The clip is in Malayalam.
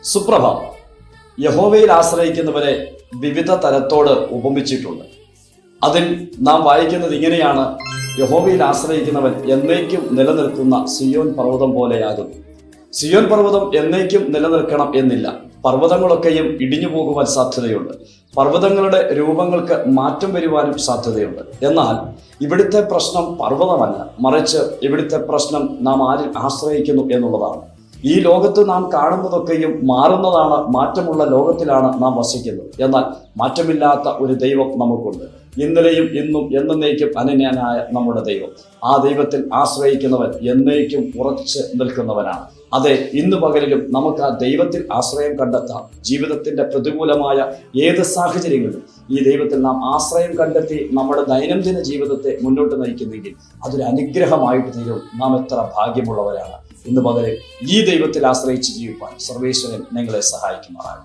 സുപ്രഭാതം. യഹോവയിൽ ആശ്രയിക്കുന്നവരെ വിവിധ തരത്തോട് ഉപമിച്ചിട്ടുണ്ട്. അതിൽ നാം വായിക്കുന്നത് ഇങ്ങനെയാണ്: യഹോവയിൽ ആശ്രയിക്കുന്നവൻ എന്നേക്കും നിലനിൽക്കുന്ന സിയോൻ പർവ്വതം പോലെയാകുന്നു. സിയോൻ പർവ്വതം എന്നേക്കും നിലനിൽക്കണം എന്നില്ല. പർവ്വതങ്ങളൊക്കെയും ഇടിഞ്ഞു പോകുവാൻ സാധ്യതയുണ്ട്. പർവ്വതങ്ങളുടെ രൂപങ്ങൾക്ക് മാറ്റം വരുവാനും സാധ്യതയുണ്ട്. എന്നാൽ ഇവിടുത്തെ പ്രശ്നം പർവ്വതമല്ല, മറിച്ച് ഇവിടുത്തെ പ്രശ്നം നാം ആരിൽ ആശ്രയിക്കുന്നു എന്നുള്ളതാണ്. ഈ ലോകത്ത് നാം കാണുന്നതൊക്കെയും മാറുന്നതാണ്. മാറ്റമുള്ള ലോകത്തിലാണ് നാം വസിക്കുന്നത്. എന്നാൽ മാറ്റമില്ലാത്ത ഒരു ദൈവം നമുക്കുണ്ട്. ഇന്നലെയും ഇന്നും എന്നേക്കും അനന്യനായ നമ്മുടെ ദൈവം. ആ ദൈവത്തിൽ ആശ്രയിക്കുന്നവൻ എന്നേക്കും ഉറച്ചു നിൽക്കുന്നവനാണ്. അതെ, ഇന്ന് പകലിലും നമുക്ക് ആ ദൈവത്തിൽ ആശ്രയം കണ്ടെത്താം. ജീവിതത്തിന്റെ പ്രതികൂലമായ ഏത് സാഹചര്യങ്ങളിലും ഈ ദൈവത്തിൽ നാം ആശ്രയം കണ്ടെത്തി നമ്മുടെ ദൈനംദിന ജീവിതത്തെ മുന്നോട്ട് നയിക്കുന്നെങ്കിൽ അതൊരു അനുഗ്രഹമായിട്ട് തീരും. നാം എത്ര ഭാഗ്യമുള്ളവരാണ്. ഇന്ന് പകരം ഈ ദൈവത്തിൽ ആശ്രയിച്ച് ജീവിക്കാൻ സർവേശ്വരൻ നിങ്ങളെ സഹായിക്കുമാറാണ്.